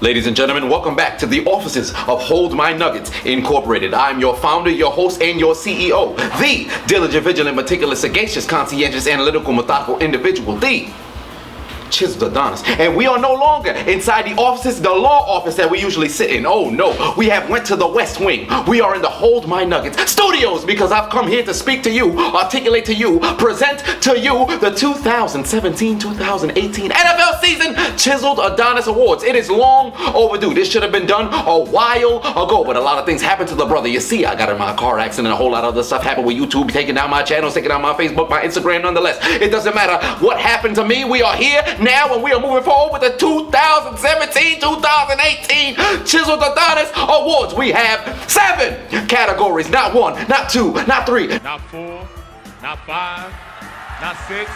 Ladies and gentlemen, welcome back to the offices of Hold My Nuggets Incorporated. I'm your founder, your host, and your CEO, the diligent, vigilant, meticulous, sagacious, conscientious, analytical, methodical individual, the Chiseled Adonis. And we are no longer inside the offices, the law office that we usually sit in. Oh no, we have went to the West Wing. We are in the Hold My Nuggets studios because I've come here to speak to you, articulate to you, present to you the 2017-2018 NFL season Chiseled Adonis Awards. It is long overdue. This should have been done a while ago, but a lot of things happened to the brother. You see, I got in my car accident, a whole lot of other stuff happened with YouTube, taking down my channels, taking down my Facebook, my Instagram. Nonetheless, it doesn't matter what happened to me. We are here now, and we are moving forward with the 2017-2018 Chiseled Adonis Awards. We have 7 categories, not 1, not 2, not 3, not 4, not 5, not 6.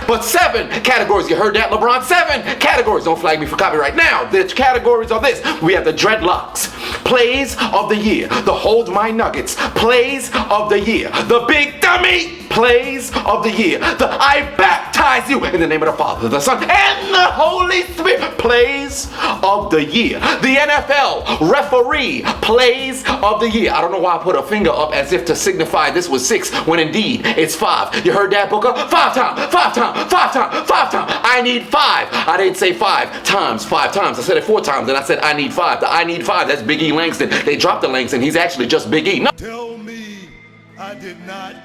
but 7 categories. You heard that, LeBron? 7 categories. Don't flag me for copyright. Now, the categories are this. We have the Dreadlocks Plays of the Year, the Hold My Nuggets Plays of the Year, the Big Dummy Plays of the Year, the I Baptize You in the name of the Father, the Son, and the Holy Spirit Plays of the Year, the NFL Referee Plays of the Year. I don't know why I put a finger up as if to signify this was 6 when indeed it's 5. You heard that, Booker? 5 times, 5 times, 5 times, 5 times. I need 5. I didn't say 5 times, 5 times. I said it 4 times, and I said I need 5. The I need 5, that's Big E Langston. They dropped the Langston. He's actually just Big E. No. Tell me I did not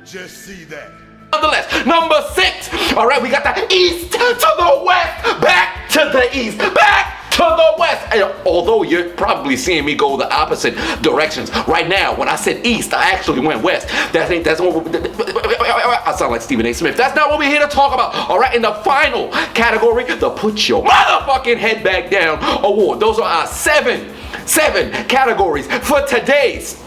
just see that. Nonetheless, number 6. All right, we got the East to the West, back to the East, back to the West. And although you're probably seeing me go the opposite directions right now, when I said East, I actually went West. That's what I sound like Stephen A. Smith. That's not what we're here to talk about. All right, in the final category, the Put Your Motherfucking Head Back Down Award. Those are our 7 categories for today's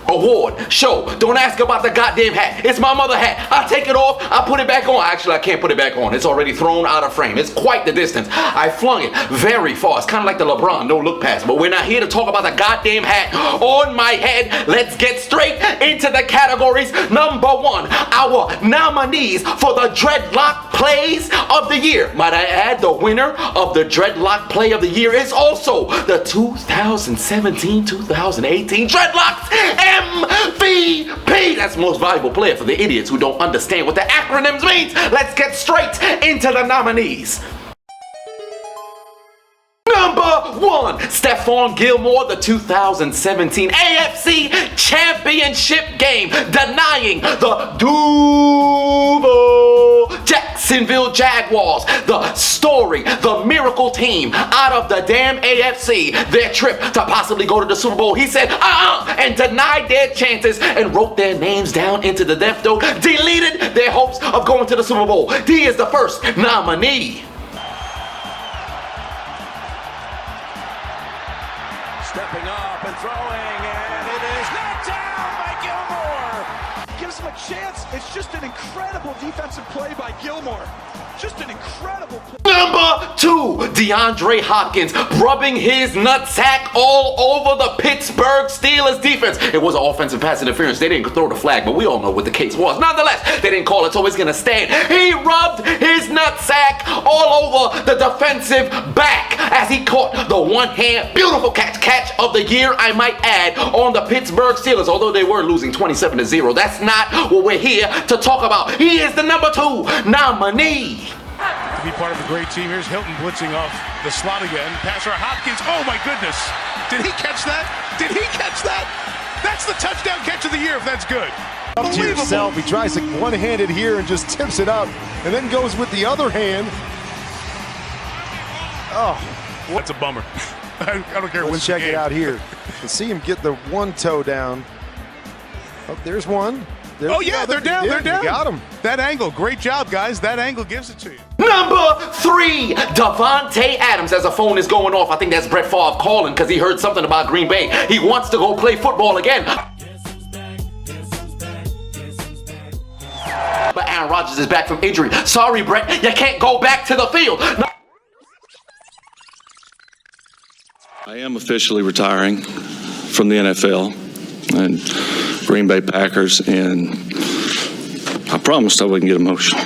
award show. Don't ask about the goddamn hat. It's my mother hat. I take it off, I put it back on. Actually, I can't put it back on. It's already thrown out of frame. It's quite the distance. I flung it very far. It's kind of like the LeBron no look pass. But we're not here to talk about the goddamn hat on my head. Let's get straight into the categories. Number 1, our nominees for the Dreadlock Plays of the Year. Might I add, the winner of the Dreadlock Play of the Year is also the 2017-2018 Dreadlocks MVP. That's most valuable player for the idiots who don't understand what the acronyms means. Let's get straight into the nominees. Number 1, Stephon Gilmore, the 2017 AFC Championship game, denying the Duval Jacksonville Jaguars, the story, the miracle team out of the damn AFC, their trip to possibly go to the Super Bowl. He said, and denied their chances and wrote their names down into the death note, deleted their hopes of going to the Super Bowl. He is the first nominee. Stepping up and throwing, and it is knocked down by Gilmore. Gives him a chance. It's just an incredible defensive play by Gilmore. Just an incredible play. Number 2, DeAndre Hopkins rubbing his nutsack all over the Pittsburgh Steelers defense. It was an offensive pass interference. They didn't throw the flag, but we all know what the case was. Nonetheless, they didn't call it, so it's going to stand. He rubbed his nutsack all over the defensive back as he caught the one-hand beautiful catch of the year, I might add, on the Pittsburgh Steelers, although they were losing 27-0. That's not what we're here to talk about. He is the number 2 nominee. To be part of a great team, here's Hilton blitzing off the slot again. Passer Hopkins, oh my goodness. Did he catch that? Did he catch that? That's the touchdown catch of the year if that's good. Up to yourself, he tries it one-handed here and just tips it up and then goes with the other hand. Oh, that's a bummer. I don't care. Let's check it out here. You see him get the one toe down. Oh, there's one. There's they're down. They're down. You got him. That angle, great job, guys. That angle gives it to you. Number 3, Davante Adams. As a phone is going off, I think that's Brett Favre calling because he heard something about Green Bay. He wants to go play football again. But Aaron Rodgers is back from injury. Sorry, Brett, you can't go back to the field. I am officially retiring from the NFL and Green Bay Packers, and I promised I wouldn't get emotional.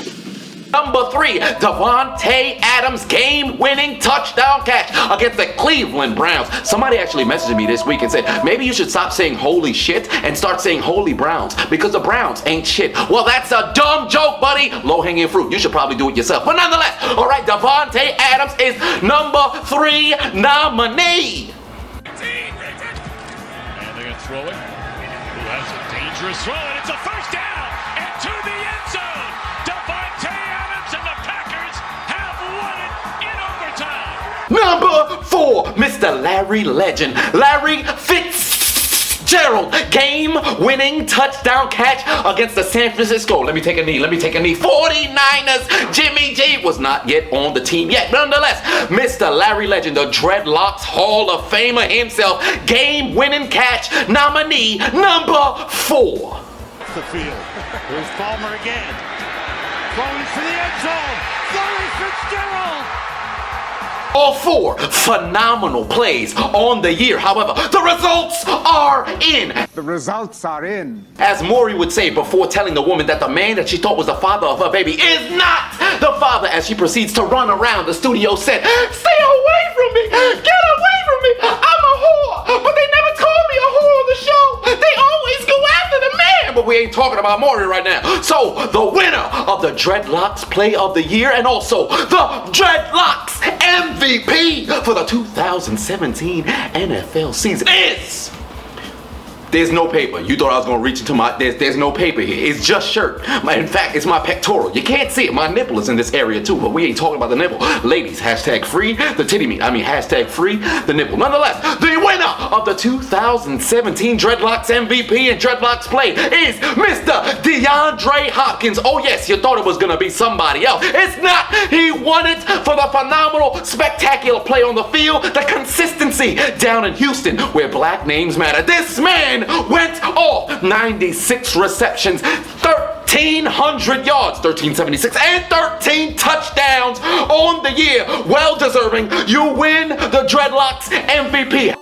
number 3, Davante Adams game-winning touchdown catch against the Cleveland Browns. Somebody actually messaged me this week and said, maybe you should stop saying holy shit and start saying holy Browns because the Browns ain't shit. Well, that's a dumb joke, buddy. Low-hanging fruit. You should probably do it yourself. But nonetheless, all right, Davante Adams is number 3 nominee. And they're going to throw it. Who has a dangerous throw, and it's a first down, and to the end zone. Davante Adams and the Packers have won it in overtime. Number 4, Mr. Larry Legend, Larry Fitzgerald, game-winning touchdown catch against the San Francisco. Let me take a knee. 49ers. Jimmy G was not yet on the team yet. Nonetheless, Mr. Larry Legend, the Dreadlocks Hall of Famer himself, game-winning catch nominee number 4. The field. Here's Palmer again. Throwing for the end zone. Larry Fitzgerald. All 4 phenomenal plays on the year. However, the results are in. The results are in. As Maury would say before telling the woman that the man that she thought was the father of her baby is not the father, as she proceeds to run around the studio set. Stay away from me! Get away from me! I'm a whore! But they never call me a whore on the show! They always go after the man! But we ain't talking about Maury right now. So, the winner of the Dreadlocks Play of the Year and also the Dreadlocks MVP for the 2017 NFL season is... There's no paper. You thought I was gonna reach into my, there's no paper here. It's just shirt. In fact, it's my pectoral. You can't see it. My nipple is in this area too, but we ain't talking about the nipple. Ladies, hashtag free the titty meat. Hashtag free the nipple. Nonetheless, the winner of the 2017 Dreadlocks MVP and Dreadlocks Play is Mr. DeAndre Hopkins. Oh yes, you thought it was gonna be somebody else. It's not. He won it for the phenomenal, spectacular play on the field, the consistency down in Houston where black names matter. This man went off 96 receptions, 1,300 yards, 1,376, and 13 touchdowns on the year. Well deserving. You win the Dreadlocks MVP.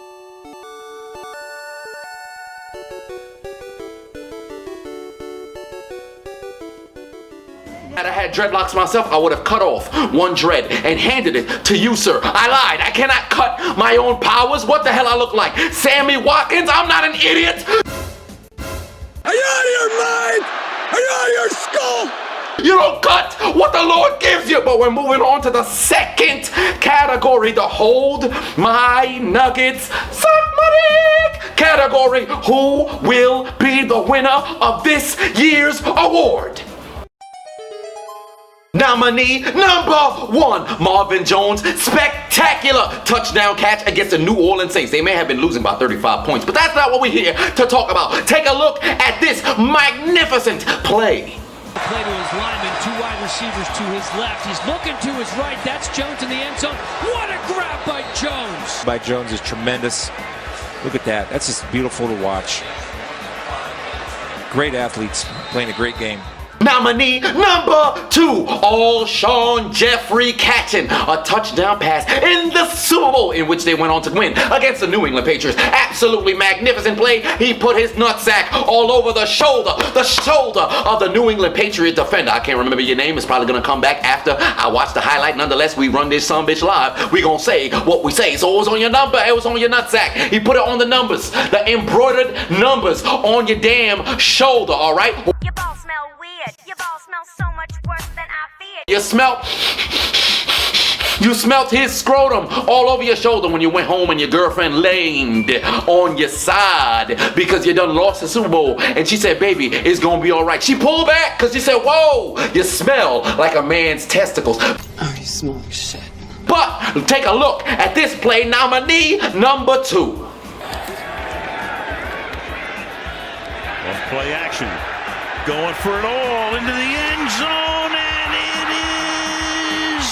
Had I had dreadlocks myself, I would have cut off one dread and handed it to you, sir. I lied. I cannot cut my own powers. What the hell I look like? Sammy Watkins? I'm not an idiot. Are you out of your mind? Are you out of your skull? You don't cut what the Lord gives you. But we're moving on to the second category, the Hold My Nuggets Suck My Dick category. Who will be the winner of this year's award? Nominee number 1, Marvin Jones, spectacular touchdown catch against the New Orleans Saints. They may have been losing by 35 points, but that's not what we're here to talk about. Take a look at this magnificent play. Play to his lineman, 2 wide receivers to his left. He's looking to his right. That's Jones in the end zone. What a grab by Jones. By Jones is tremendous. Look at that. That's just beautiful to watch. Great athletes playing a great game. Nominee number 2, Alshon Jeffrey catching a touchdown pass in the Super Bowl in which they went on to win against the New England Patriots. Absolutely magnificent play. He put his nutsack all over the shoulder of the New England Patriot defender. I can't remember your name. It's probably going to come back after I watch the highlight. Nonetheless, we run this sumbitch live. We going to say what we say. So it was on your number. It was on your nutsack. He put it on the numbers, the embroidered numbers on your damn shoulder, all right? Your balls smell weird. Your balls smell so much worse than I feared. You smelt his scrotum all over your shoulder when you went home and your girlfriend leaned on your side because you done lost the Super Bowl and she said, baby, it's gonna be all right. She pulled back because she said, whoa, you smell like a man's testicles. Oh, you smell like shit. But take a look at this play, nominee number 2. Off play action. Going for it all into the end zone, and it is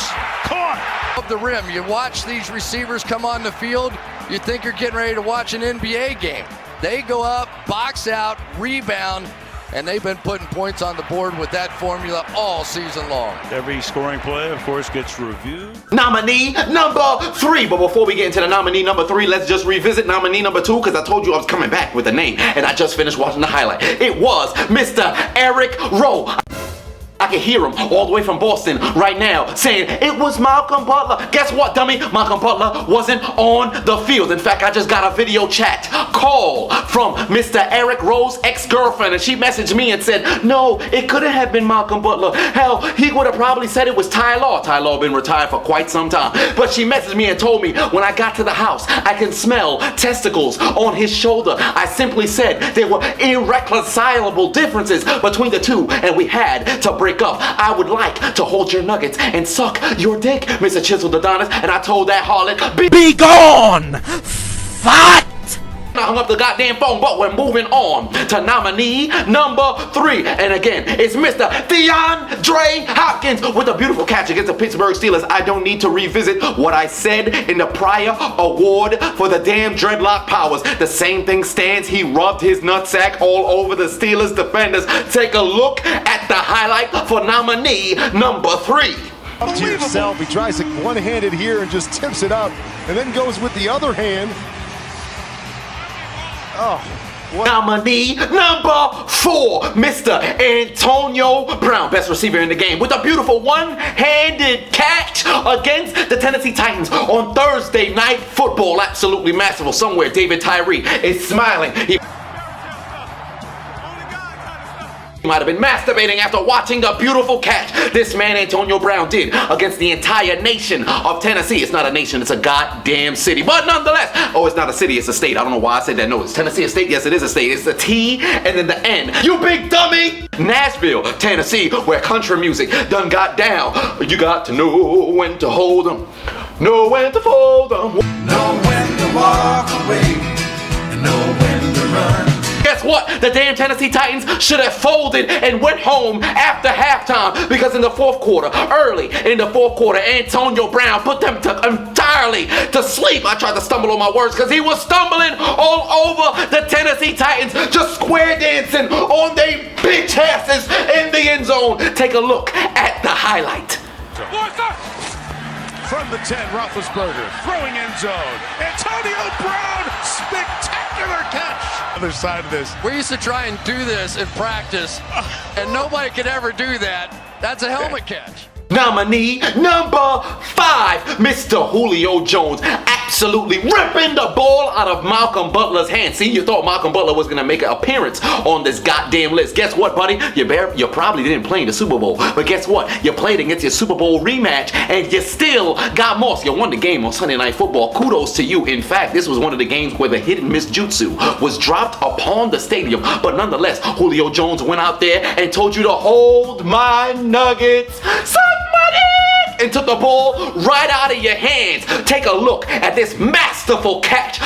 caught. Of the rim, you watch these receivers come on the field, you think you're getting ready to watch an NBA game. They go up, box out, rebound, and they've been putting points on the board with that formula all season long. Every scoring play, of course, gets reviewed. Nominee number 3. But before we get into the nominee number 3, let's just revisit nominee number 2 because I told you I was coming back with a name and I just finished watching the highlight. It was Mr. Eric Rowe. I I can hear him all the way from Boston right now saying, it was Malcolm Butler. Guess what, dummy? Malcolm Butler wasn't on the field. In fact, I just got a video chat call from Mr. Eric Rowe's ex-girlfriend, and she messaged me and said, no, it couldn't have been Malcolm Butler. Hell, he would have probably said it was Ty Law. Ty Law been retired for quite some time. But she messaged me and told me when I got to the house, I can smell testicles on his shoulder. I simply said there were irreconcilable differences between the two, and we had to break up. I would like to hold your nuggets and suck your dick, Mr. Chiseled Adonis. And I told that harlot, be gone! Fat! I hung up the goddamn phone, but we're moving on to nominee number 3. And again, it's Mr. DeAndre Hopkins with a beautiful catch against the Pittsburgh Steelers. I don't need to revisit what I said in the prior award for the damn Dreadlock powers. The same thing stands. He rubbed his nutsack all over the Steelers defenders. Take a look at the highlight for nominee number 3. Up to yourself. He tries it one-handed here and just tips it up, and then goes with the other hand. Oh, what? Nominee number 4, Mr. Antonio Brown, best receiver in the game, with a beautiful one-handed catch against the Tennessee Titans on Thursday Night Football. Absolutely masterful. Somewhere David Tyree is smiling. He might have been masturbating after watching the beautiful catch this man Antonio Brown did against the entire nation of Tennessee. It's not a nation, it's a goddamn city. But nonetheless, oh, it's not a city, it's a state. I don't know why I said that. No, is Tennessee a state? Yes, it is a state. It's the T and then the N. You big dummy! Nashville, Tennessee, where country music done got down. You got to know when to hold them, know when to fold them, know when to walk away, and know when to run. Guess what? The damn Tennessee Titans should have folded and went home after halftime, because in the fourth quarter, early in the fourth quarter, Antonio Brown put them entirely to sleep. I tried to stumble on my words because he was stumbling all over the Tennessee Titans, just square dancing on their bitch asses in the end zone. Take a look at the highlight. From the 10, Roethlisberger, throwing end zone. Antonio Brown, spectacular catch. Other side of this. We used to try and do this in practice, and nobody could ever do that. That's a helmet catch. Nominee number 5, Mr. Julio Jones, absolutely ripping the ball out of Malcolm Butler's hand. See, you thought Malcolm Butler was going to make an appearance on this goddamn list. Guess what, buddy? You probably didn't play in the Super Bowl, but guess what? You played against your Super Bowl rematch, and you still got mossed. You won the game on Sunday Night Football. Kudos to you. In fact, this was one of the games where the hidden miss jutsu was dropped upon the stadium, but nonetheless, Julio Jones went out there and told you to hold my nuggets. And took the ball right out of your hands. Take a look at this masterful catch.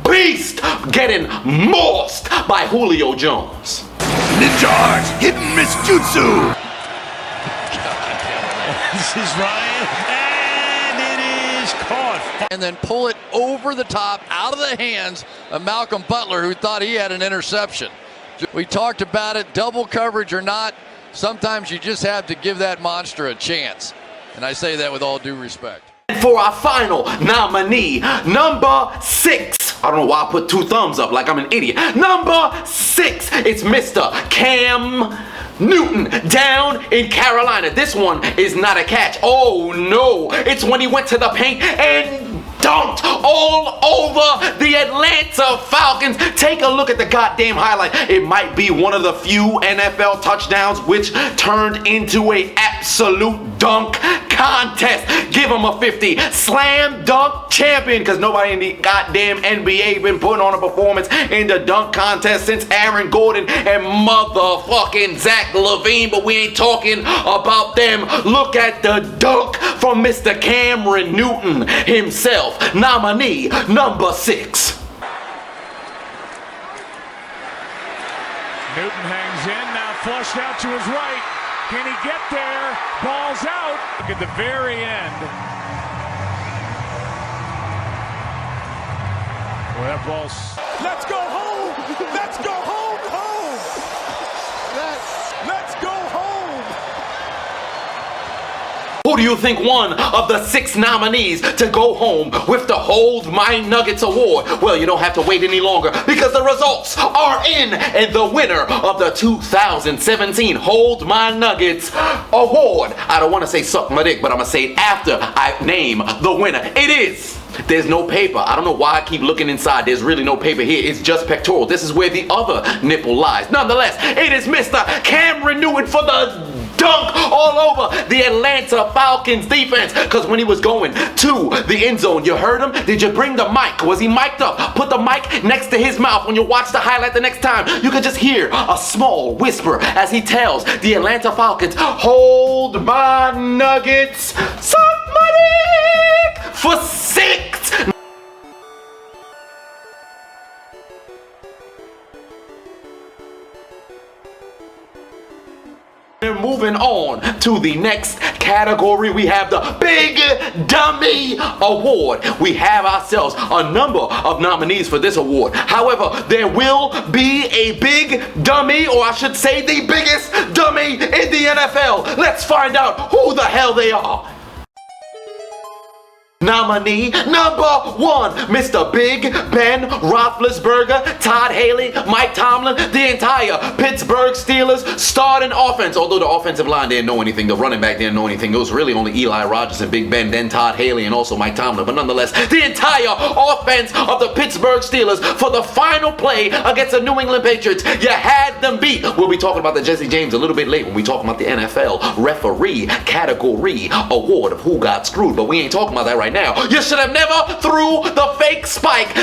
Beast getting mossed by Julio Jones. Ninja art, hidden miss jutsu. This is Ryan, and it is caught. And then pull it over the top, out of the hands of Malcolm Butler, who thought he had an interception. We talked about it, double coverage or not, sometimes you just have to give that monster a chance. And I say that with all due respect. For our final nominee, number 6. I don't know why I put 2 thumbs up like I'm an idiot. Number 6, it's Mr. Cam Newton down in Carolina. This one is not a catch. Oh no, it's when he went to the paint and dunked all over the Atlanta Falcons. Take a look at the goddamn highlight. It might be one of the few NFL touchdowns which turned into a absolute dunk contest. Give him a 50. Slam dunk champion, because nobody in the goddamn NBA been putting on a performance in the dunk contest since Aaron Gordon and motherfucking Zach LaVine, but we ain't talking about them. Look at the dunk from Mr. Cameron Newton himself. Nominee number 6. Newton hangs in, now flushed out to his right. Can he get there? Ball's out. Look at the very end. Well, that ball's... Let's go home! Let's go home! Let's go home! do you think won of the 6 nominees to go home with the Hold My Nuggets award? Well, you don't have to wait any longer because the results are in, and the winner of the 2017 Hold My Nuggets award, I don't want to say suck my dick, but I'm going to say it after I name the winner. It is. There's no paper. I don't know why I keep looking inside. There's really no paper here. It's just pectoral. This is where the other nipple lies. Nonetheless, it is Mr. Cameron Newton for the dunk all over the Atlanta Falcons defense. Because when he was going to the end zone, you heard him? Did you bring the mic? Was he mic'd up? Put the mic next to his mouth. When you watch the highlight the next time, you could just hear a small whisper as he tells the Atlanta Falcons, hold my nuggets, suck my dick for 6. And moving on to the next category, we have the Big Dummy Award. We have ourselves a number of nominees for this award. However, there will be a big dummy, or I should say the biggest dummy in the NFL. Let's find out who the hell they are. Nominee number 1, Mr. Big Ben Roethlisberger, Todd Haley, Mike Tomlin, the entire Pittsburgh Steelers starting offense. Although the offensive line didn't know anything, the running back didn't know anything. It was really only Eli Rogers and Big Ben, then Todd Haley, and also Mike Tomlin. But nonetheless, the entire offense of the Pittsburgh Steelers for the final play against the New England Patriots. You had them beat. We'll be talking about the Jesse James a little bit later when we talk about the NFL referee category award of who got screwed. But we ain't talking about that right now. You should have never threw the fake spike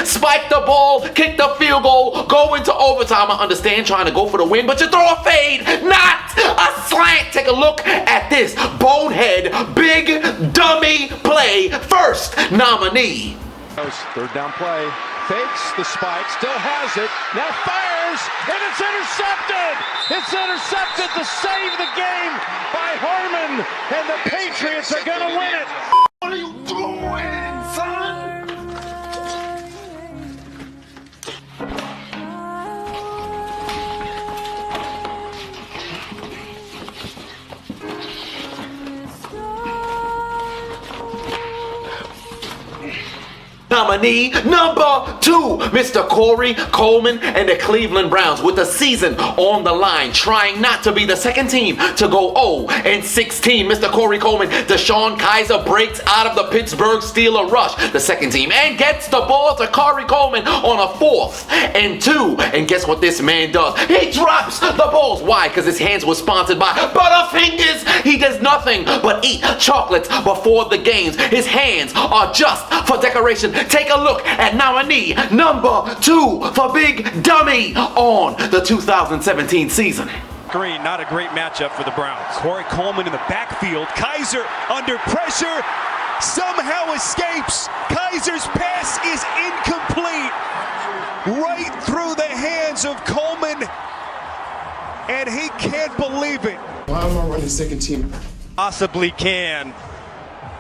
the ball, kick the field goal, go into overtime. I understand trying to go for the win, but you throw a fade, not a slant. Take a look at this bonehead big dummy play. First nominee. Third down play. Fakes the spike, still has it, now fires, and it's intercepted! It's intercepted to save the game by Harmon, and the Patriots are going to win it! What are you doing, son? Nominee number 2, Mr. Corey Coleman and the Cleveland Browns, with the season on the line, trying not to be the second team to go 0-16. Mr. Corey Coleman, DeShone Kizer breaks out of the Pittsburgh Steelers rush, the second team, and gets the ball to Corey Coleman on a 4th and 2. And guess what this man does? He drops the balls. Why? Because his hands were sponsored by Butterfingers. He does nothing but eat chocolates before the games. His hands are just for decoration. Take a look at nominee number 2 for Big Dummy on the 2017 season. Green, not a great matchup for the Browns. Corey Coleman in the backfield. Kizer under pressure, somehow escapes. Kizer's pass is incomplete. Right through the hands of Coleman, and he can't believe it. Why am I running second team? Possibly can.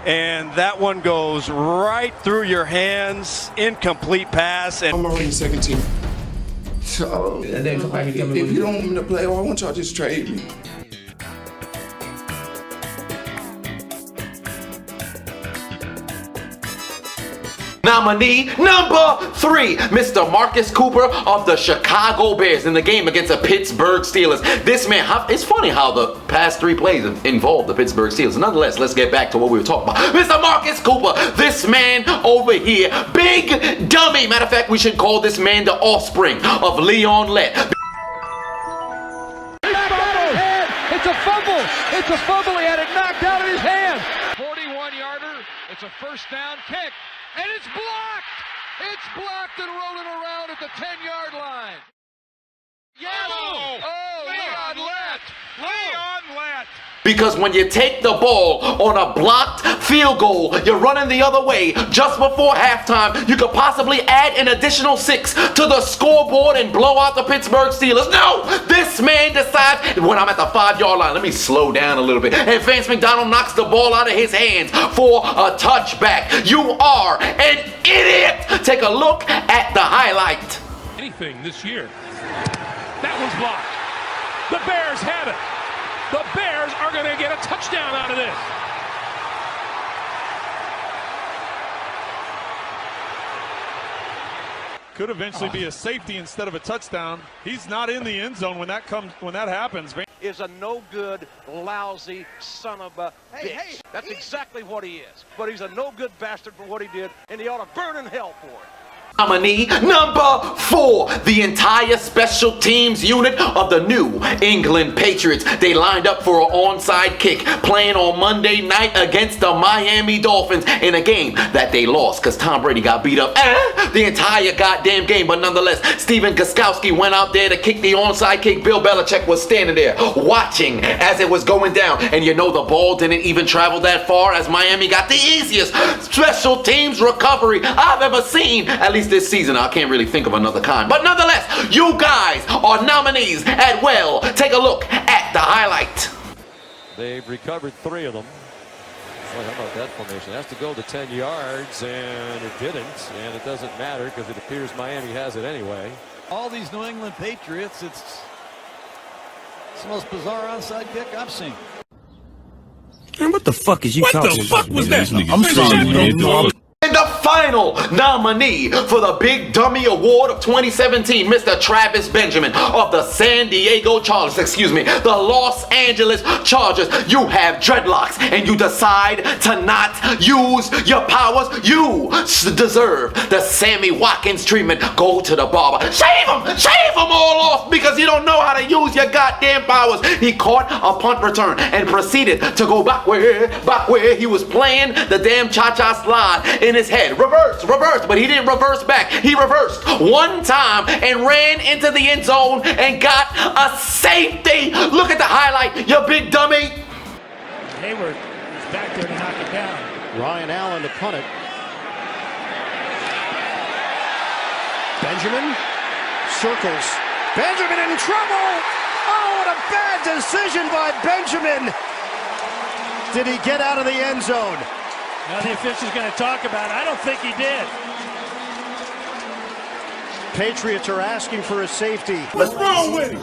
And that one goes right through your hands. Incomplete pass. And I'm already second team. So, if you don't want me to play, why won't y'all just trade me? Nominee number 3, Mr. Marcus Cooper of the Chicago Bears in the game against the Pittsburgh Steelers. This man, it's funny how the past 3 plays involved the Pittsburgh Steelers. Nonetheless, let's get back to what we were talking about. Mr. Marcus Cooper, this man over here, big dummy. Matter of fact, we should call this man the offspring of Leon Lett. It's a fumble. It's a fumble. He had it knocked out of his hand. 41-yarder. It's a first down kick. And it's blocked! It's blocked and rolling around at the 10-yard line. Yes! Oh, Leon Lett! Leon Lett! Because when you take the ball on a blocked field goal, you're running the other way just before halftime, you could possibly add an additional 6 to the scoreboard and blow out the Pittsburgh Steelers. No! This man decides, when I'm at the 5-yard line, let me slow down a little bit, and Vance McDonald knocks the ball out of his hands for a touchback. You are an idiot! Take a look at the highlight. Anything this year. That one's blocked. The Bears have it. The Bears are going to get a touchdown out of this. Could eventually be a safety instead of a touchdown. He's not in the end zone when that happens. Is a no good, lousy son of a bitch. That's exactly what he is. But he's a no good bastard for what he did, and he ought to burn in hell for it. Nominee number 4, the entire special teams unit of the New England Patriots. They lined up for an onside kick playing on Monday night against the Miami Dolphins in a game that they lost because Tom Brady got beat up the entire goddamn game. But nonetheless, Steven Gostkowski went out there to kick the onside kick. Bill Belichick was standing there watching as it was going down. And you know the ball didn't even travel that far as Miami got the easiest special teams recovery I've ever seen, at least this season. I can't really think of another kind. But nonetheless, you guys are nominees at well. Take a look at the highlight. They've recovered 3 of them. Boy, how about that formation? It has to go to 10 yards, and it didn't. And it doesn't matter because it appears Miami has it anyway. All these New England Patriots, it's the most bizarre onside kick I've seen. Man, what the fuck is you talking about? What the fuck was that? I'm sorry, And the final nominee for the Big Dummy Award of 2017, Mr. Travis Benjamin of the San Diego Chargers, the Los Angeles Chargers. You have dreadlocks and you decide to not use your powers. You deserve the Sammy Watkins treatment. Go to the barber. Shave them all off because you don't know how to use your goddamn powers. He caught a punt return and proceeded to go back where he was playing the damn cha-cha slide in his head. Reverse, but he didn't reverse back. He reversed one time and ran into the end zone and got a safety. Look at the highlight, you big dummy. Hayward is back there to knock it down. Ryan Allen to punt it. Benjamin circles. Benjamin in trouble. Oh, what a bad decision by Benjamin. Did he get out of the end zone? Now the official's going to talk about it. I don't think he did. Patriots are asking for a safety. What's wrong with him?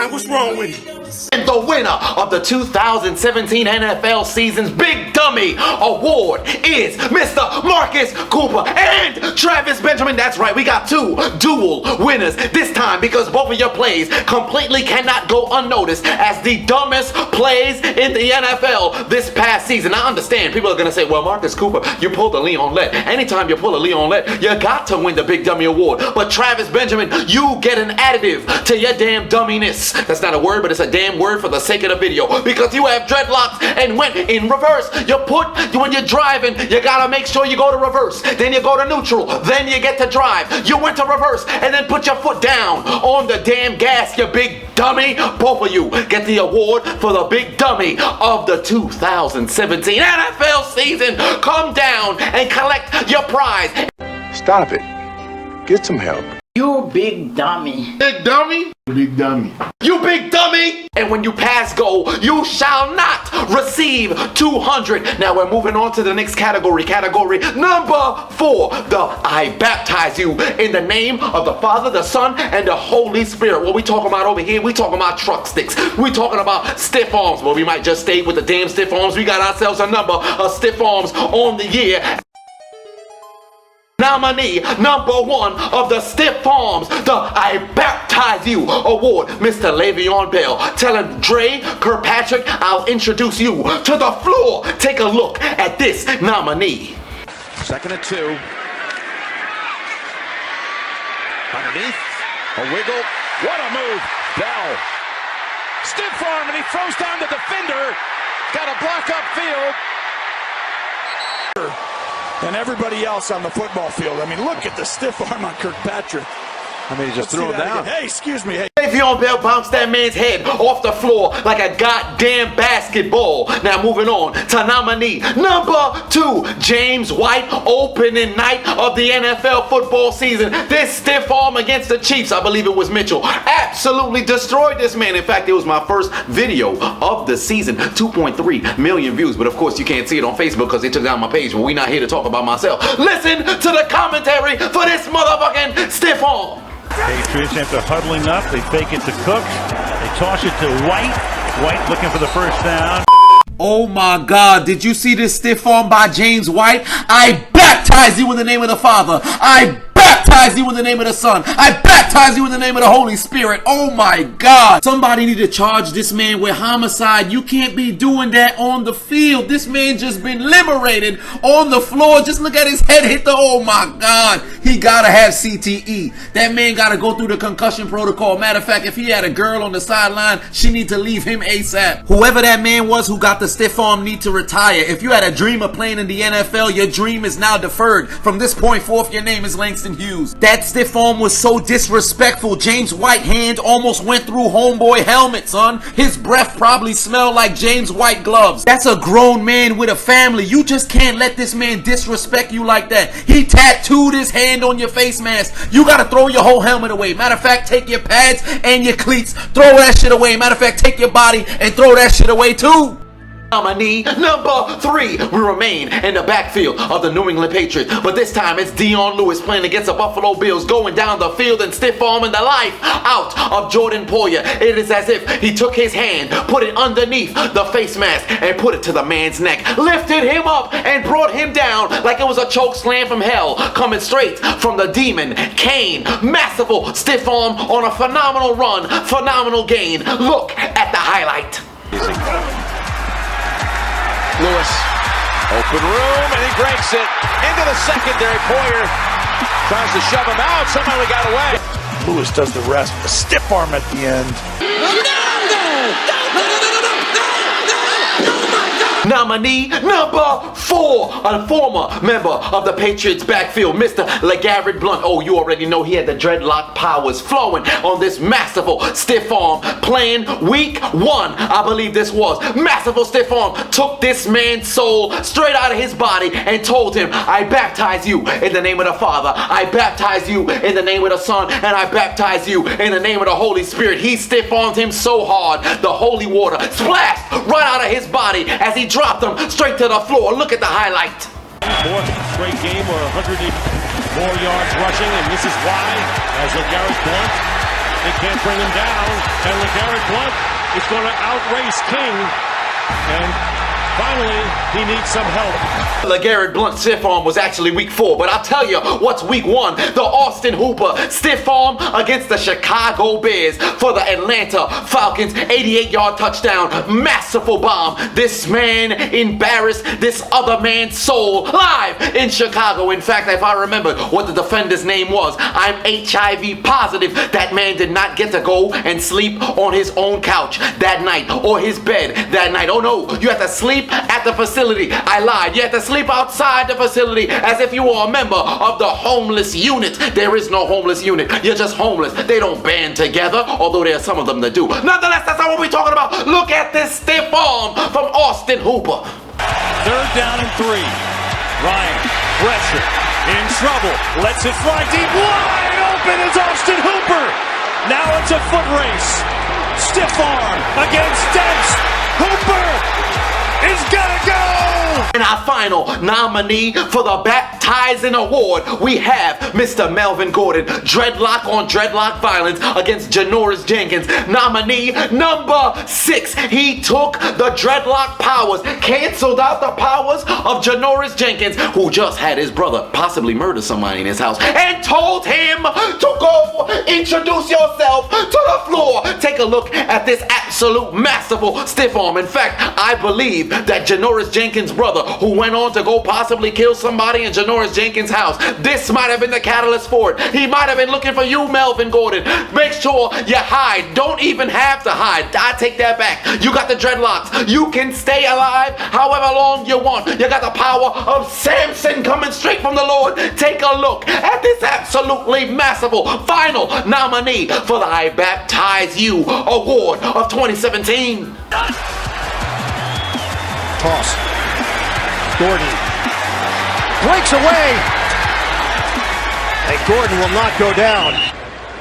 What's wrong with him? And the winner of the 2017 NFL season's Big Dummy Award is Mr. Marcus Cooper and Travis Benjamin. That's right, we got 2 dual winners this time because both of your plays completely cannot go unnoticed as the dumbest plays in the NFL this past season. I understand people are going to say, well, Marcus Cooper, you pulled a Leon Lett. Anytime you pull a Leon Lett, you got to win the Big Dummy Award. But Travis Benjamin, you get an additive to your damn dumminess. That's not a word, but it's a damn word for the sake of the video because you have dreadlocks and went in reverse. When you're driving, you gotta make sure you go to reverse. Then you go to neutral. Then you get to drive. You went to reverse and then put your foot down on the damn gas, you big dummy. Both of you get the award for the Big Dummy of the 2017 NFL season. Come down and collect your prize. Stop it. Get some help. You big dummy. Big dummy? Big dummy. You big dummy! And when you pass go, you shall not receive 200. Now we're moving on to the next category. Category number 4. I baptize you in the name of the Father, the Son, and the Holy Spirit. What we talking about over here? We talking about truck sticks. We talking about stiff arms. Well, we might just stay with the damn stiff arms. We got ourselves a number of stiff arms on the year. Nominee number 1 of the Stiff Arms, the I Baptize You Award, Mr. Le'Veon Bell, telling Dre Kirkpatrick, I'll introduce you to the floor. Take a look at this nominee. 2nd and 2. Underneath, a wiggle. What a move, Bell. Stiff arm, and he throws down the defender. Got a block upfield. And everybody else on the football field. I mean, look at the stiff arm on Kirkpatrick. I mean, he just threw him down. Hey, excuse me. Hey. Le'Veon Bell bounced that man's head off the floor like a goddamn basketball. Now moving on to nominee number 2, James White, opening night of the NFL football season. This stiff arm against the Chiefs, I believe it was Mitchell, absolutely destroyed this man. In fact, it was my first video of the season. 2.3 million views, but of course you can't see it on Facebook because they took down my page, but we're not here to talk about myself. Listen to the commentary for this motherfucking stiff arm. Patriots, after huddling up, they fake it to Cooks. They toss it to White. White looking for the first down. Oh my God, did you see this stiff arm by James White? I baptize you in the name of the Father. I baptize baptize you in the name of the Son. I baptize you in the name of the Holy Spirit. Oh my God. Somebody need to charge this man with homicide. You can't be doing that on the field. This man just been liberated on the floor. Just look at his head hit the, oh my God. He gotta have CTE. That man gotta go through the concussion protocol. Matter of fact, if he had a girl on the sideline, she need to leave him ASAP. Whoever that man was who got the stiff arm need to retire. If you had a dream of playing in the NFL, your dream is now deferred. From this point forth, your name is Langston Hughes. That stiff arm was so disrespectful. James White hand almost went through homeboy helmet, son. His breath probably smelled like James White gloves. That's a grown man with a family. You just can't let this man disrespect you like that. He tattooed his hand on your face mask. You gotta throw your whole helmet away. Matter of fact, take your pads and your cleats. Throw that shit away. Matter of fact, take your body and throw that shit away too. Nominee number 3, we remain in the backfield of the New England Patriots, but this time it's Dion Lewis playing against the Buffalo Bills, going down the field and stiff arming the life out of Jordan Poyer. It is as if he took his hand, put it underneath the face mask, and put it to the man's neck, lifted him up and brought him down like it was a choke slam from hell, coming straight from the demon, Kane. Masterful stiff arm on a phenomenal run, phenomenal gain. Look at the highlight. Lewis, open room, and he breaks it into the secondary. Poyer tries to shove him out. Somehow he got away. Lewis does the rest. A stiff arm at the end. Nominee number 4, a former member of the Patriots backfield, Mr. LeGarrette Blount. Oh, you already know he had the dreadlock powers flowing on this masterful stiff arm, playing week 1, I believe this was. Masterful stiff arm took this man's soul straight out of his body and told him, I baptize you in the name of the Father, I baptize you in the name of the Son, and I baptize you in the name of the Holy Spirit. He stiff armed him so hard, the holy water splashed right out of his body as he dropped him straight to the floor. Look at the highlight. 4th straight game or 180 more yards rushing, and this is why, as LeGarrette Blount, they can't bring him down, and LeGarrette Blount is going to outrace King, and finally, he needs some help. LeGarrette Blount stiff arm was actually week 4, but I'll tell you what's week 1. The Austin Hooper stiff arm against the Chicago Bears for the Atlanta Falcons. 88-yard touchdown, masterful bomb. This man embarrassed this other man's soul live in Chicago. In fact, if I remember what the defender's name was, I'm HIV positive that man did not get to go and sleep on his own couch that night or his bed that night. Oh no, you have to sleep at the facility. I lied. You have to sleep outside the facility as if you were a member of the homeless unit. There is no homeless unit. You're just homeless. They don't band together, although there are some of them that do. Nonetheless, that's not what we're talking about. Look at this stiff arm from Austin Hooper. 3rd down and 3. Ryan, pressure, in trouble, lets it fly deep, wide open is Austin Hooper. Now it's a foot race. Stiff arm against Dents. Hooper is gonna go! And our final nominee for the Baptizing Award, we have Mr. Melvin Gordon, dreadlock on dreadlock violence against Janoris Jenkins. Nominee number 6, he took the dreadlock powers, canceled out the powers of Janoris Jenkins, who just had his brother possibly murder somebody in his house, and told him to go introduce yourself to the floor. Take a look at this absolute masterful stiff arm. In fact, I believe that Janoris Jenkins' brother, who went on to go possibly kill somebody in Janoris Jenkins' house, this might have been the catalyst for it. He might have been looking for you, Melvin Gordon. Make sure you hide. Don't even have to hide. I take that back. You got the dreadlocks. You can stay alive however long you want. You got the power of Samson coming straight from the Lord. Take a look at this absolutely masterful final nominee for the I Baptize You Award of 2017. Toss. Gordon breaks away, and Gordon will not go down.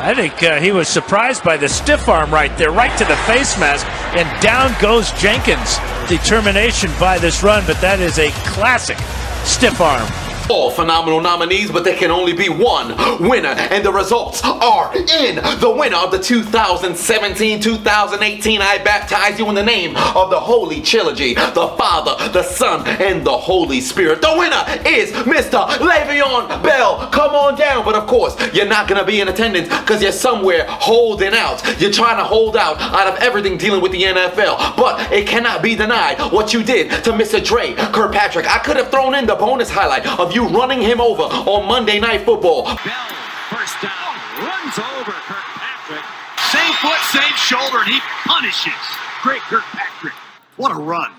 I think he was surprised by the stiff arm right there, right to the face mask, and down goes Jenkins. Determination by this run, but that is a classic stiff arm. All phenomenal nominees, but there can only be one winner, and the results are in. The winner of the 2017-2018 I Baptize You in the Name of the Holy Trilogy, the Father, the Son, and the Holy Spirit. The winner is Mr. Le'Veon Bell. Come on down, but of course, you're not going to be in attendance because you're somewhere holding out. You're trying to hold out of everything dealing with the NFL, but it cannot be denied what you did to Mr. Dre Kirkpatrick. I could have thrown in the bonus highlight of you running him over on Monday Night Football. Bell, first down, runs over Kirkpatrick. Same foot, same shoulder, and he punishes great Kirkpatrick. What a run.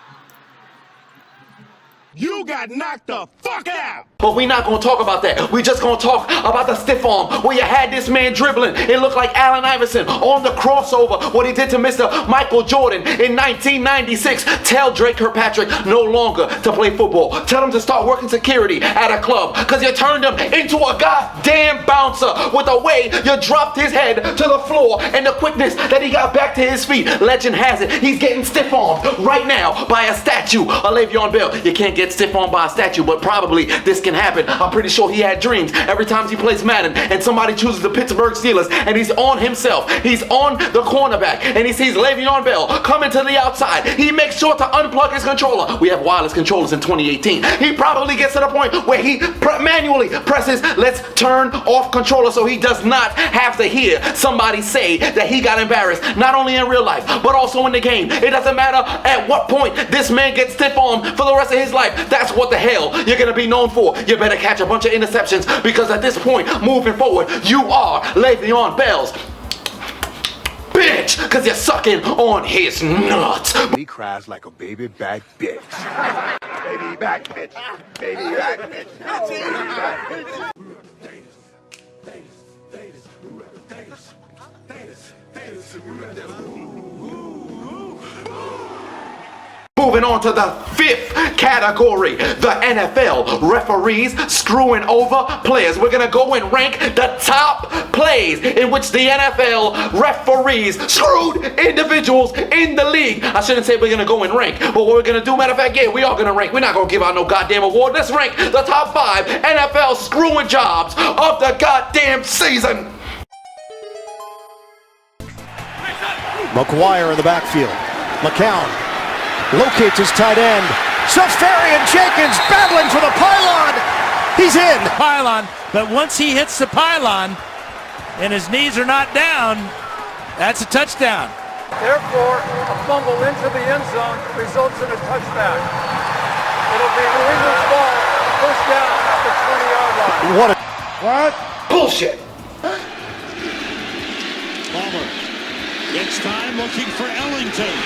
You got knocked the fuck out. But we're not going to talk about that. We're just going to talk about the stiff arm where you had this man dribbling. It looked like Allen Iverson on the crossover, what he did to Mr. Michael Jordan in 1996. Tell Drake Kirkpatrick no longer to play football. Tell him to start working security at a club because you turned him into a goddamn bouncer with the way you dropped his head to the floor and the quickness that he got back to his feet. Legend has it, he's getting stiff armed right now by a statue of Le'Veon Bell. You can't get stiff armed by a statue, but probably this can happen. I'm pretty sure he had dreams every time he plays Madden and somebody chooses the Pittsburgh Steelers and he's on himself. He's on the cornerback and he sees Le'Veon Bell coming to the outside. He makes sure to unplug his controller. We have wireless controllers in 2018. He probably gets to the point where he manually presses let's turn off controller so he does not have to hear somebody say that he got embarrassed, not only in real life but also in the game. It doesn't matter at what point this man gets stiff armed for the rest of his life. That's what the hell you're gonna be known for. You better catch a bunch of interceptions because at this point, moving forward, you are Le'Veon Bell's bitch because you're sucking on his nuts. He cries like a baby back bitch. Baby back bitch. Baby back bitch. Baby back bitch. Moving on to the fifth category, the NFL referees screwing over players. We're going to go and rank the top plays in which the NFL referees screwed individuals in the league. I shouldn't say we're going to go and rank, but what we're going to do, matter of fact, yeah, we are going to rank. We're not going to give out no goddamn award. Let's rank the top 5 NFL screwing jobs of the goddamn season. McGuire in the backfield. McCown locates his tight end. Safarian Jenkins battling for the pylon. He's in. Pylon, but once he hits the pylon and his knees are not down, that's a touchdown. Therefore, a fumble into the end zone results in a touchdown. It'll be New England's ball, first down at the 20-yard line. What? Bullshit. Palmer gets time looking for Ellington.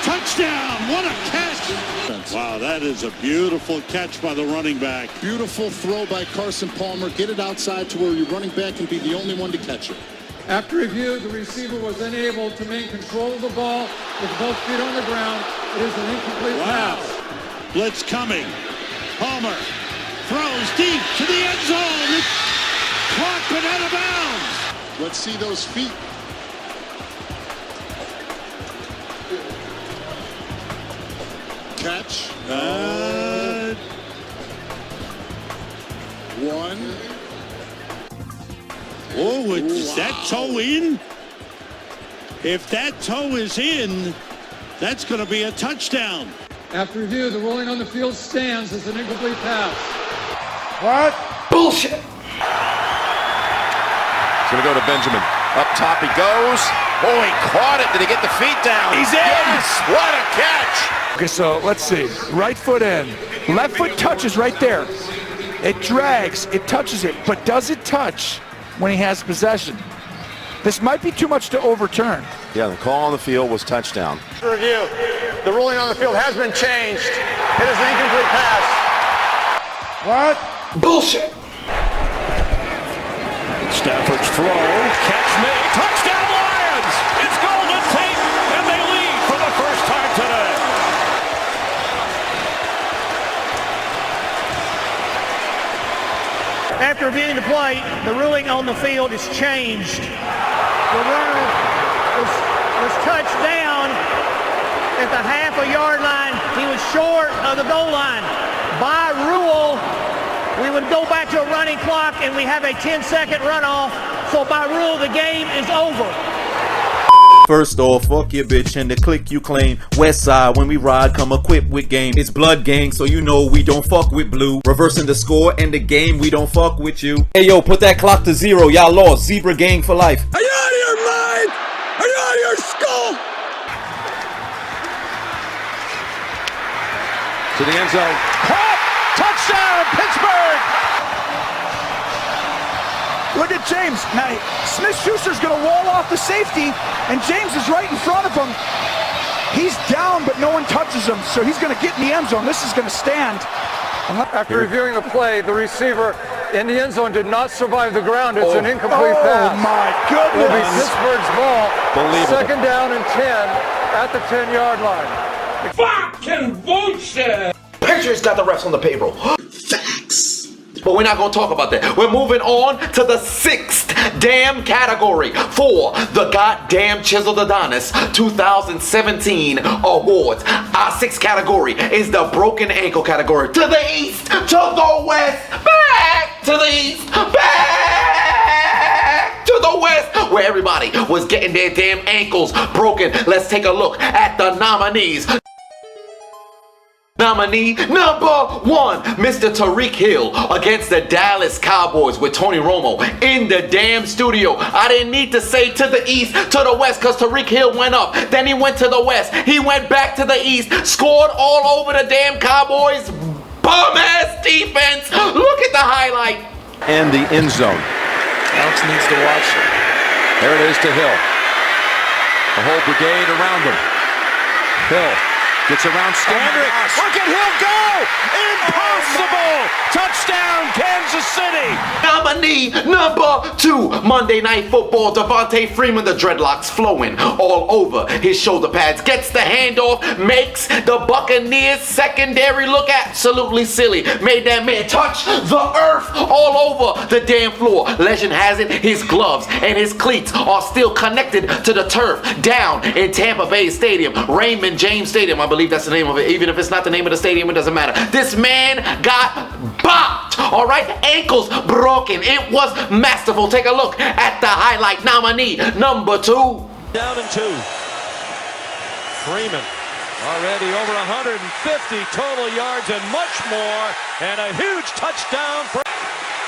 Touchdown! What a catch! Wow, that is a beautiful catch by the running back. Beautiful throw by Carson Palmer. Get it outside to where your running back can be the only one to catch it. After review, the receiver was unable to maintain control of the ball with both feet on the ground. It is an incomplete pass. Blitz coming. Palmer throws deep to the end zone. Caught but out of bounds. Let's see those feet. Catch. One. Oh, is that toe in? If that toe is in, that's going to be a touchdown. After review, the ruling on the field stands as an incomplete pass. What? Bullshit. It's going to go to Benjamin. Up top he goes. Oh, he caught it. Did he get the feet down? He's in. Yes. What a catch. Okay, so let's see. Right foot in. Left foot touches right there. It drags. It touches it. But does it touch when he has possession? This might be too much to overturn. Yeah, the call on the field was touchdown. Review. The ruling on the field has been changed. It is an incomplete pass. What? Bullshit. Stafford's throw. Catch made. Touchdown Lions! It's Golden Tate, and they lead for the first time today. After reviewing the play, the ruling on the field is changed. The runner was touched down at the half-a-yard line. He was short of the goal line. by rule, we would go back to a running clock and we have a 10-second runoff. So by rule, the game is over. First off, fuck your bitch and the clique you claim. West side, when we ride, come equipped with game. It's blood gang, so you know we don't fuck with blue. Reversing the score and the game, we don't fuck with you. Hey yo, put that clock to 0. Y'all lost. Zebra gang for life. Are you out of your mind? Are you out of your skull? To the end zone. Caught! Touchdown, Pittsburgh! Look at James. Now, Smith-Schuster's going to wall off the safety, and James is right in front of him. He's down, but no one touches him, so he's going to get in the end zone. This is going to stand. After reviewing the play, the receiver in the end zone did not survive the ground. It's an incomplete pass. Oh, my goodness. It'll be Pittsburgh's ball. Believable. Second down and 10 at the 10-yard line. Fucking bullshit! Patriots got the refs on the payroll. Facts. But we're not going to talk about that. We're moving on to the 6th damn category for the goddamn Chiseled Adonis 2017 awards. Our 6th category is the broken ankle category. To the east, to the west, back to the east, back to the west, where everybody was getting their damn ankles broken. Let's take a look at the nominees. Nominee number 1, Mr. Tyreek Hill against the Dallas Cowboys with Tony Romo in the damn studio. I didn't need to say to the east, to the west, because Tyreek Hill went up. Then he went to the west. He went back to the east, scored all over the damn Cowboys. Bum-ass defense. Look at the highlight. And the end zone. Alex needs to watch. There it is to Hill. The whole brigade around him. Hill gets around Standard. Look at Hill go! Impossible! Touchdown, Kansas City! Nominee number 2, Monday Night Football, Devontae Freeman, the dreadlocks flowing all over his shoulder pads, gets the handoff, makes the Buccaneers secondary look absolutely silly, made that man touch the earth all over the damn floor. Legend has it, his gloves and his cleats are still connected to the turf down in Tampa Bay Stadium, Raymond James Stadium, I believe that's the name of it. Even if it's not the name of the stadium, it doesn't matter. This man got bopped, all right? Ankles broken. It was masterful. Take a look at the highlight. Nominee number 2. Down and 2. Freeman already over 150 total yards and much more, and a huge touchdown for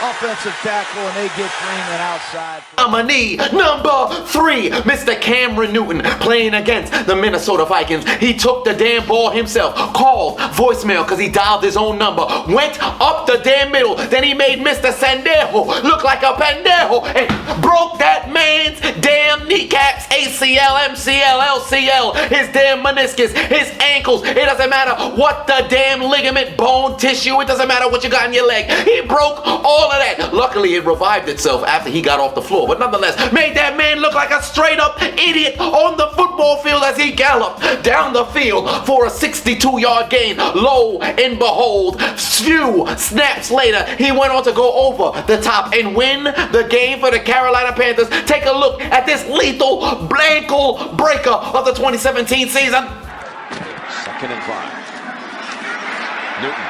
Offensive tackle, and they get Freeman outside. Nominee number 3, Mr. Cameron Newton, playing against the Minnesota Vikings. He took the damn ball himself, called voicemail because he dialed his own number, went up the damn middle, then he made Mr. Sandejo look like a pendejo and broke that man's damn kneecaps, ACL, MCL, LCL, his damn meniscus, his ankles. It doesn't matter what the damn ligament, bone, tissue, it doesn't matter what you got in your leg. He broke all of that. Luckily, it revived itself after he got off the floor, but nonetheless, made that man look like a straight up idiot on the football field as he galloped down the field for a 62-yard gain. Lo and behold, few snaps later, he went on to go over the top and win the game for the Carolina Panthers. Take a look at this lethal ankle breaker of the 2017 season. 2nd and 5. Newton.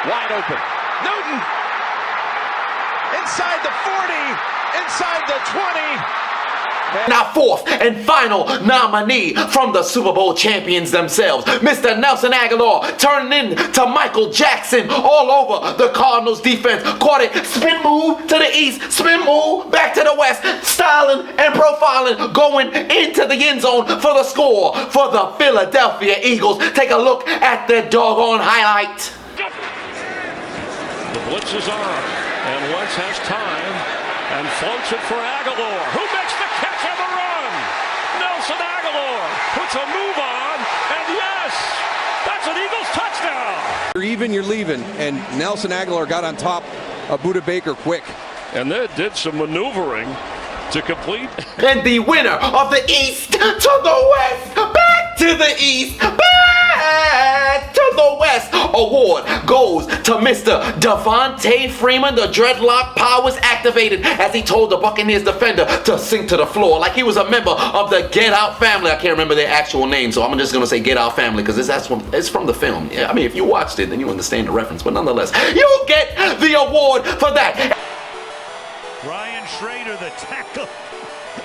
Wide open. Newton! Inside the 40, inside the 20. Now 4th and final nominee from the Super Bowl champions themselves, Mr. Nelson Aguilar, turning into Michael Jackson all over the Cardinals defense. Caught it, spin move to the east, spin move back to the west, styling and profiling, going into the end zone for the score for the Philadelphia Eagles. Take a look at the doggone highlight. The blitz is on, and Wentz has time and floats it for Aguilar, who makes the catch on the run. Nelson Aguilar puts a move on, and yes, that's an Eagles touchdown. You're even, you're leaving, and Nelson Aguilar got on top of Budda Baker quick. And they did some maneuvering to complete. And the winner of the East to the West, back to the East, back to the West award goes to Mr. Devontae Freeman. The Dreadlock powers activated as he told the Buccaneers defender to sink to the floor like he was a member of the Get Out family. I can't remember their actual name, so I'm just going to say Get Out family because it's from the film. Yeah, I mean, if you watched it, then you understand the reference. But nonetheless, you get the award for that. Ryan Schrader, the tackle.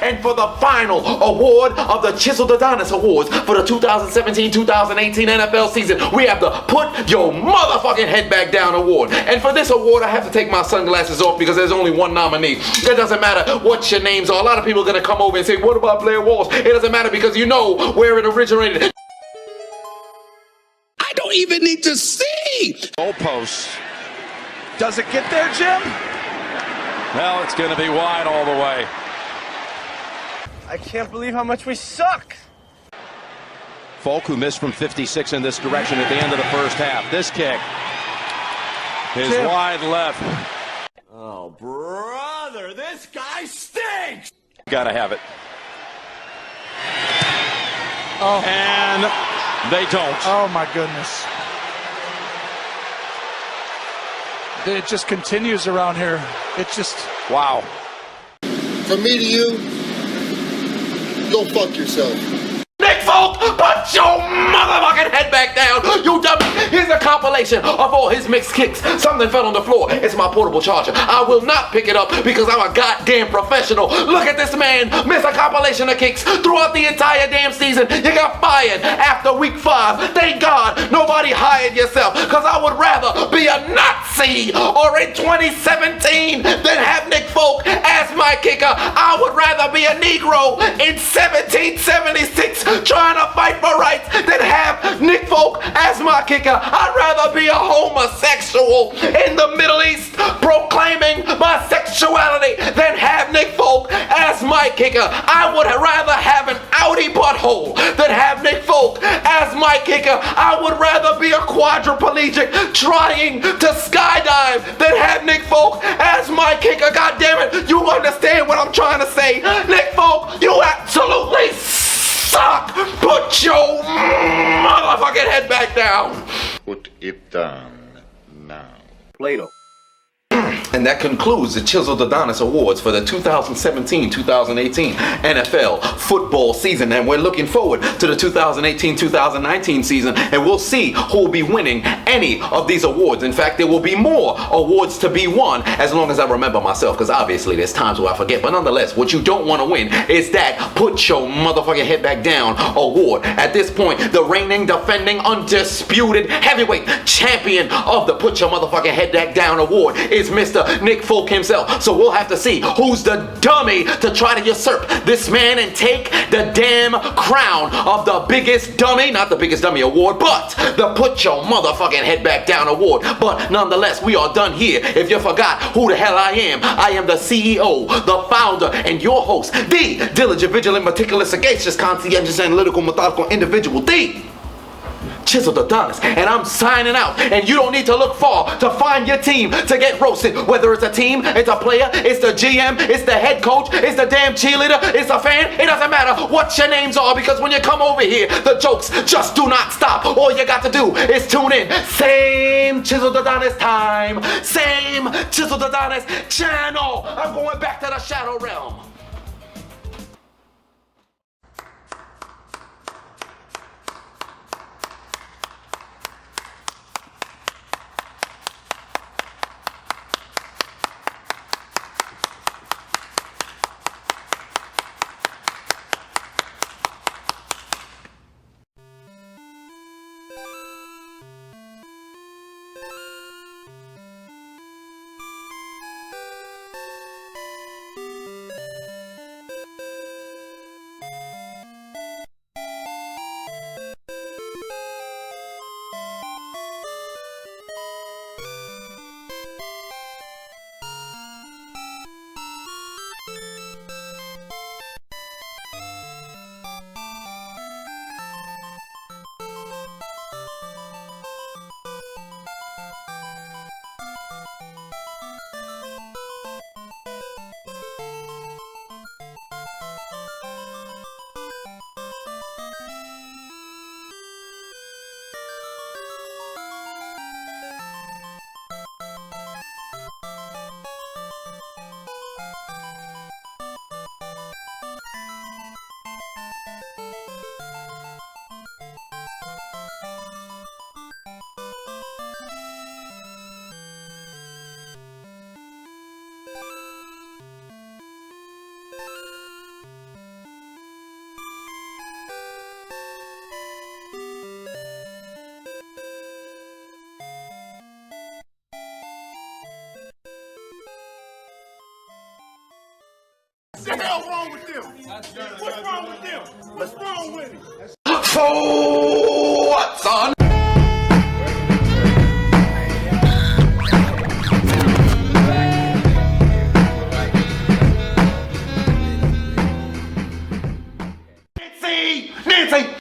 And for the final award of the Chiseled Adonis Awards for the 2017-2018 NFL season, we have the Put Your Motherfucking Head Back Down Award. And for this award, I have to take my sunglasses off because there's only one nominee. It doesn't matter what your names are. A lot of people are going to come over and say, what about Blair Walsh? It doesn't matter because you know where it originated. I don't even need to see. Goalposts. Does it get there, Jim? Well, it's going to be wide all the way. I can't believe how much we suck. Folk, who missed from 56 in this direction at the end of the first half. This kick is wide left. Oh, brother, this guy stinks! Gotta have it. Oh. And they don't. Oh, my goodness. It just continues around here. It's just... Wow. From me to you, go fuck yourself. Nick Folk, put your motherfucking head back down, you dummy. Here's a compilation of all his mixed kicks. Something fell on the floor. It's my portable charger. I will not pick it up because I'm a goddamn professional. Look at this man miss a compilation of kicks throughout the entire damn season. You got fired after week 5. Thank God nobody hired yourself because I would rather be a Nazi or in 2017 than have Nick Folk as my kicker. I would rather be a Negro in 1776 trying to fight for rights than have Nick Folk as my kicker. I'd rather be a homosexual in the Middle East proclaiming my sexuality than have Nick Folk as my kicker. I would rather have an Audi butthole than have Nick Folk as my kicker. I would rather be a quadriplegic trying to skydive than have Nick Folk as my kicker. God damn it, you understand what I'm trying to say. Nick Folk, you absolutely suck. Put your motherfucking head back down. Put it down now. Plato. And that concludes the Chiseled Adonis Awards for the 2017-2018 NFL football season. And we're looking forward to the 2018-2019 season. And we'll see who will be winning any of these awards. In fact, there will be more awards to be won as long as I remember myself. Because obviously there's times where I forget. But nonetheless, what you don't want to win is that Put Your Motherfucking Head Back Down award. At this point, the reigning, defending, undisputed heavyweight champion of the Put Your Motherfucking Head Back Down award is Mr. Nick Folk himself. So we'll have to see who's the dummy to try to usurp this man and take the damn crown of the biggest dummy, not the biggest dummy award, but the Put Your Motherfucking Head Back Down award. But nonetheless, we are done here. If you forgot who the hell I am the CEO, the founder, and your host, the diligent, vigilant, meticulous, sagacious, conscientious, analytical, methodical individual, the Chiseled Adonis, and I'm signing out. And you don't need to look far to find your team to get roasted. Whether it's a team, it's a player, it's the GM, it's the head coach, it's the damn cheerleader, it's a fan. It doesn't matter what your names are because when you come over here, the jokes just do not stop. All you got to do is tune in. Same Chiseled Adonis time, same Chiseled Adonis channel. I'm going back to the Shadow Realm. the hell wrong with them? What's wrong with them? What's wrong with it? So what, son? Nancy! Nancy!